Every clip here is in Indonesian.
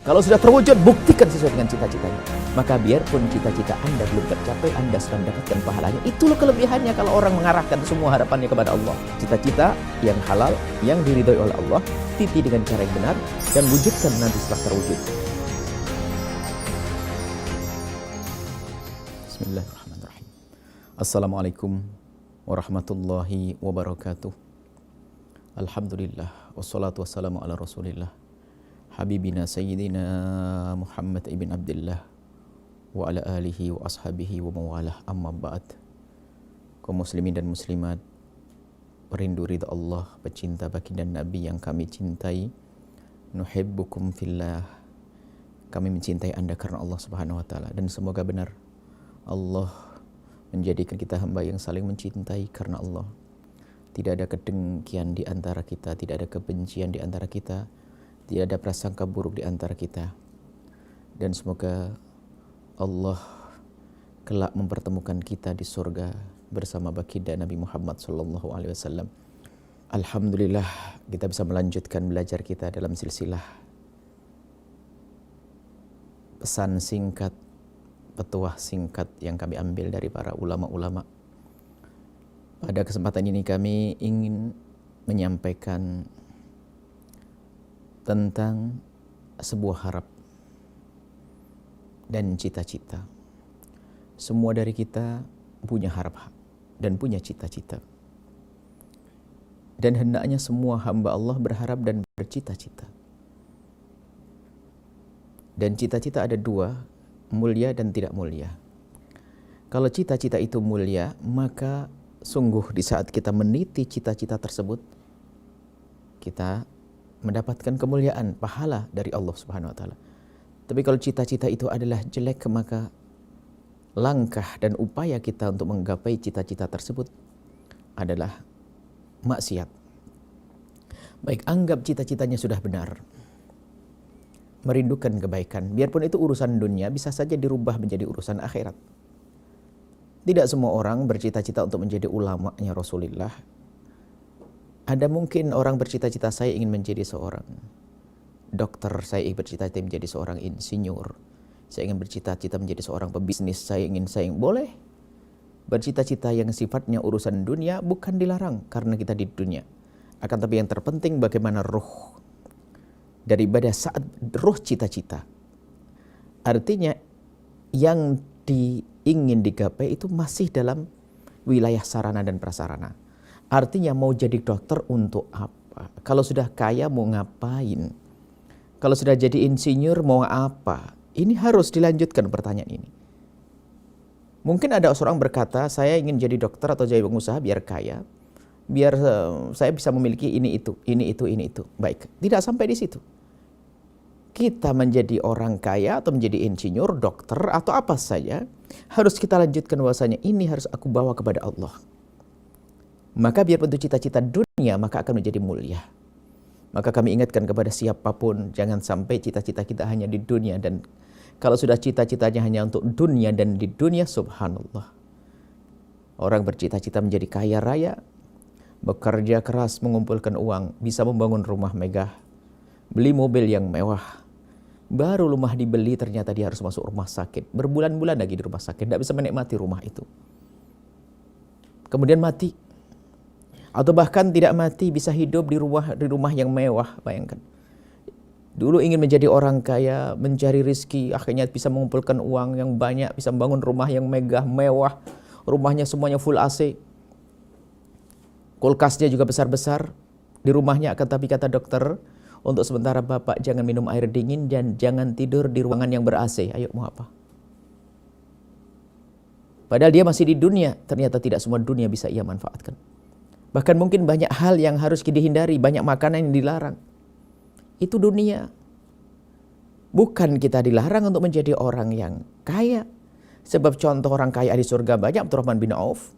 Kalau sudah terwujud, buktikan sesuai dengan cita-citanya. Maka biarpun cita-cita Anda belum tercapai, Anda sedang mendapatkan pahalanya. Itulah kelebihannya kalau orang mengarahkan semua harapannya kepada Allah. Cita-cita yang halal, yang diridhoi oleh Allah, titi dengan cara yang benar, dan wujudkan nanti setelah terwujud. Bismillahirrahmanirrahim. Assalamualaikum warahmatullahi wabarakatuh. Alhamdulillah, wassalatu wassalamu ala rasulillah, Habibina Sayyidina Muhammad ibn Abdullah wa ala alihi wa ashabihi wa mawalah, amma ba'd. Kaum muslimin dan muslimat, perindu ridha Allah, pecinta baginda Nabi yang kami cintai, nuhibbukum fillah, kami mencintai Anda karena Allah Subhanahu wa taala, dan semoga benar Allah menjadikan kita hamba yang saling mencintai karena Allah. Tidak ada kedengkian di antara kita, tidak ada kebencian di antara kita, tidak ada prasangka buruk di antara kita. Dan semoga Allah kelak mempertemukan kita di surga bersama baginda Nabi Muhammad SAW. Alhamdulillah, kita bisa melanjutkan belajar kita dalam silsilah pesan singkat, petuah singkat yang kami ambil dari para ulama-ulama. Pada kesempatan ini kami ingin menyampaikan tentang sebuah harap dan cita-cita. Semua dari kita punya harap dan punya cita-cita. Dan hendaknya semua hamba Allah berharap dan bercita-cita. Dan cita-cita ada dua, mulia dan tidak mulia. Kalau cita-cita itu mulia, maka sungguh di saat kita meniti cita-cita tersebut, kita mendapatkan kemuliaan, pahala dari Allah Subhanahu wa taala. Tapi kalau cita-cita itu adalah jelek, maka langkah dan upaya kita untuk menggapai cita-cita tersebut adalah maksiat. Baik, anggap cita-citanya sudah benar, merindukan kebaikan, biarpun itu urusan dunia, bisa saja dirubah menjadi urusan akhirat. Tidak semua orang bercita-cita untuk menjadi ulamanya Rasulullah. Ada mungkin orang bercita-cita, saya ingin menjadi seorang dokter, saya ingin bercita-cita menjadi seorang insinyur, saya ingin bercita-cita menjadi seorang pebisnis, saya ingin boleh. Bercita-cita yang sifatnya urusan dunia bukan dilarang karena kita di dunia. Akan tapi yang terpenting bagaimana ruh daripada saat ruh cita-cita. Artinya yang ingin digapai itu masih dalam wilayah sarana dan prasarana. Artinya mau jadi dokter untuk apa? Kalau sudah kaya mau ngapain? Kalau sudah jadi insinyur mau apa? Ini harus dilanjutkan pertanyaan ini. Mungkin ada seorang berkata, saya ingin jadi dokter atau jadi pengusaha biar kaya, biar saya bisa memiliki ini itu. Baik, tidak sampai di situ. Kita menjadi orang kaya atau menjadi insinyur, dokter atau apa saja, harus kita lanjutkan bahwasanya ini harus aku bawa kepada Allah. Maka biar bentuk cita-cita dunia, maka akan menjadi mulia. Maka kami ingatkan kepada siapapun, jangan sampai cita-cita kita hanya di dunia. Dan kalau sudah cita-citanya hanya untuk dunia dan di dunia, subhanallah, orang bercita-cita menjadi kaya raya, bekerja keras mengumpulkan uang, bisa membangun rumah megah, beli mobil yang mewah. Baru rumah dibeli ternyata dia harus masuk rumah sakit, berbulan-bulan lagi di rumah sakit, tidak bisa menikmati rumah itu. Kemudian mati. Atau bahkan tidak mati, bisa hidup di rumah yang mewah. Bayangkan, dulu ingin menjadi orang kaya, mencari rizki, akhirnya bisa mengumpulkan uang yang banyak, bisa membangun rumah yang megah, mewah, rumahnya semuanya full AC, kulkasnya juga besar-besar di rumahnya. Akan tapi kata dokter, untuk sementara bapak jangan minum air dingin dan jangan tidur di ruangan yang ber-AC. Ayo, mau apa? Padahal dia masih di dunia, ternyata tidak semua dunia bisa ia manfaatkan. Bahkan mungkin banyak hal yang harus dihindari, banyak makanan yang dilarang. Itu dunia. Bukan kita dilarang untuk menjadi orang yang kaya. Sebab contoh orang kaya di surga banyak, Abdurrahman bin Auf.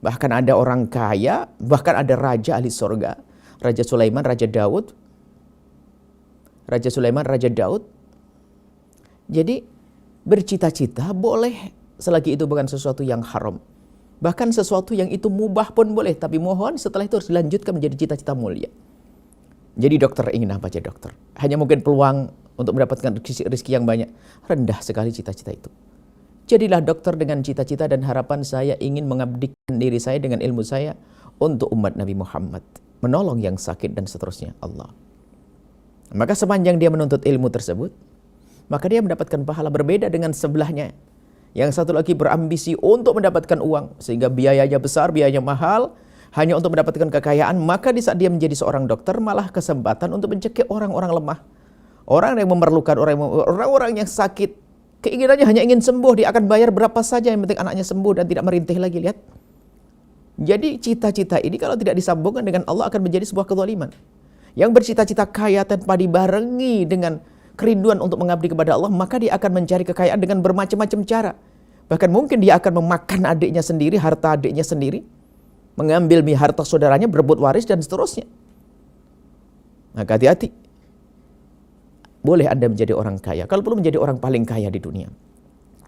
Bahkan ada orang kaya, bahkan ada raja ahli surga. Raja Sulaiman, Raja Daud. Raja Sulaiman, Raja Daud. Jadi bercita-cita boleh selagi itu bukan sesuatu yang haram. Bahkan sesuatu yang itu mubah pun boleh, tapi mohon setelah itu harus dilanjutkan menjadi cita-cita mulia. Jadi dokter, ingin apa aja dokter? Hanya mungkin peluang untuk mendapatkan rezeki yang banyak. Rendah sekali cita-cita itu. Jadilah dokter dengan cita-cita dan harapan saya ingin mengabdikan diri saya dengan ilmu saya untuk umat Nabi Muhammad. Menolong yang sakit dan seterusnya. Allah. Maka sepanjang dia menuntut ilmu tersebut, maka dia mendapatkan pahala berbeda dengan sebelahnya. Yang satu lagi berambisi untuk mendapatkan uang. Sehingga biayanya besar, biayanya mahal. Hanya untuk mendapatkan kekayaan. Maka di saat dia menjadi seorang dokter, malah kesempatan untuk mencekik orang-orang lemah. Orang yang memerlukan, orang-orang yang sakit. Keinginannya hanya ingin sembuh, dia akan bayar berapa saja, yang penting anaknya sembuh dan tidak merintih lagi. Lihat. Jadi cita-cita ini kalau tidak disambungkan dengan Allah akan menjadi sebuah kezaliman. Yang bercita-cita kaya tanpa dibarengi dengan kerinduan untuk mengabdi kepada Allah, maka dia akan mencari kekayaan dengan bermacam-macam cara. Bahkan mungkin dia akan memakan adiknya sendiri, harta adiknya sendiri, mengambil harta saudaranya, berebut waris dan seterusnya. Maka hati-hati. Boleh Anda menjadi orang kaya, kalau perlu menjadi orang paling kaya di dunia.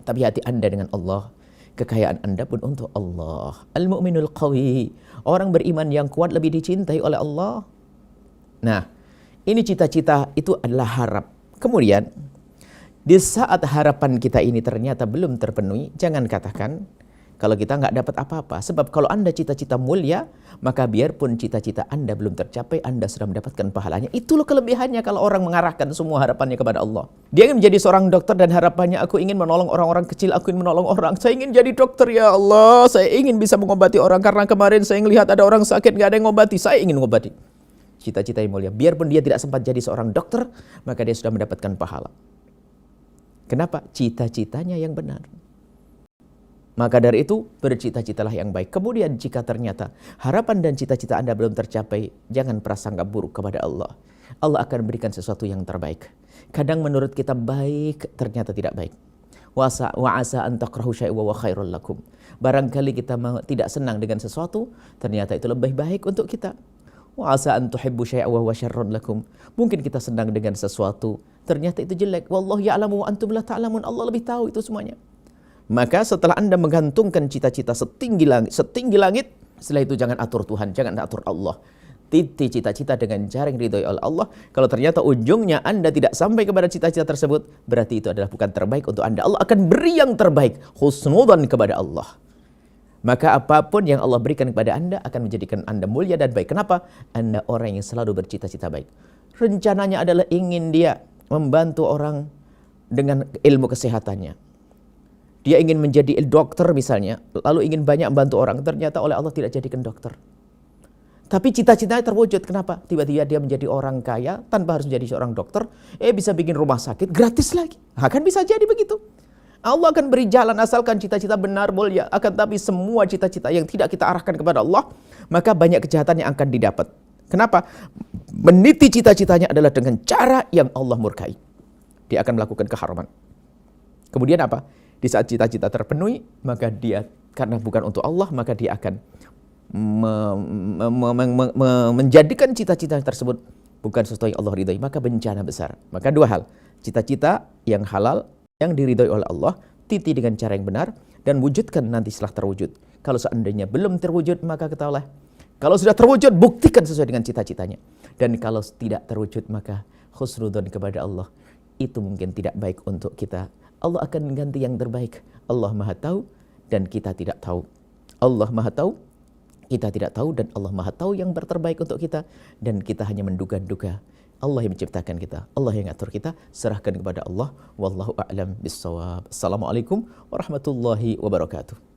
Tapi hati Anda dengan Allah, kekayaan Anda pun untuk Allah. Al-mu'minul qawi, orang beriman yang kuat lebih dicintai oleh Allah. Nah, ini cita-cita itu adalah harap. Kemudian, di saat harapan kita ini ternyata belum terpenuhi, jangan katakan kalau kita nggak dapat apa-apa. Sebab kalau Anda cita-cita mulia, maka biarpun cita-cita Anda belum tercapai, Anda sudah mendapatkan pahalanya. Itu loh kelebihannya kalau orang mengarahkan semua harapannya kepada Allah. Dia ingin menjadi seorang dokter dan harapannya, aku ingin menolong orang-orang kecil, aku ingin menolong orang. Saya ingin jadi dokter ya Allah, saya ingin bisa mengobati orang. Karena kemarin saya melihat ada orang sakit, nggak ada yang ngobati, saya ingin mengobati. Cita-cita yang mulia. Biarpun dia tidak sempat jadi seorang dokter, maka dia sudah mendapatkan pahala. Kenapa? Cita-citanya yang benar. Maka dari itu, bercita-citalah yang baik. Kemudian jika ternyata harapan dan cita-cita Anda belum tercapai, jangan prasangka buruk kepada Allah. Allah akan berikan sesuatu yang terbaik. Kadang menurut kita baik, ternyata tidak baik. Wa asa an takrahu syai'an wa khairul lakum. Barangkali kita tidak senang dengan sesuatu, ternyata itu lebih baik untuk kita. Wa asa an tuhibbu syai'an wa syarrun lakum. Mungkin kita senang dengan sesuatu, ternyata itu jelek. Wallahu ya'lamu wa antum la ta'lamun. Allah lebih tahu itu semuanya. Maka setelah Anda menggantungkan cita-cita setinggi langit, setelah itu jangan atur Tuhan, jangan atur Allah. Titi cita-cita dengan cara yang ridhoi oleh Allah. Kalau ternyata ujungnya Anda tidak sampai kepada cita-cita tersebut, berarti itu adalah bukan terbaik untuk Anda. Allah akan beri yang terbaik, husnudzan kepada Allah. Maka apapun yang Allah berikan kepada Anda akan menjadikan Anda mulia dan baik. Kenapa? Anda orang yang selalu bercita-cita baik. Rencananya adalah ingin dia membantu orang dengan ilmu kesehatannya. Dia ingin menjadi dokter misalnya, lalu ingin banyak membantu orang, ternyata oleh Allah tidak jadikan dokter. Tapi cita-citanya terwujud. Kenapa? Tiba-tiba dia menjadi orang kaya tanpa harus menjadi seorang dokter, bisa bikin rumah sakit gratis lagi. Akan bisa jadi begitu. Allah akan beri jalan asalkan cita-cita benar mulia. Akan tapi semua cita-cita yang tidak kita arahkan kepada Allah, maka banyak kejahatan yang akan didapat. Kenapa? Meniti cita-citanya adalah dengan cara yang Allah murkai. Dia akan melakukan keharaman. Kemudian apa? Di saat cita-cita terpenuhi, maka dia karena bukan untuk Allah, maka dia akan menjadikan cita-cita tersebut bukan sesuatu yang Allah ridhoi, maka bencana besar. Maka dua hal, cita-cita yang halal, yang diridhoi oleh Allah, titi dengan cara yang benar, dan wujudkan nanti setelah terwujud. Kalau seandainya belum terwujud, maka ketahuilah. Kalau sudah terwujud, buktikan sesuai dengan cita-citanya. Dan kalau tidak terwujud, maka husnudzon kepada Allah. Itu mungkin tidak baik untuk kita. Allah akan mengganti yang terbaik. Allah Maha Tahu dan kita tidak tahu. Allah Maha Tahu, kita tidak tahu, dan Allah Maha Tahu yang terbaik untuk kita, dan kita hanya menduga-duga. Allah yang menciptakan kita, Allah yang ngatur kita, serahkan kepada Allah. Wallahu a'lam bissawab. Assalamualaikum warahmatullahi wabarakatuh.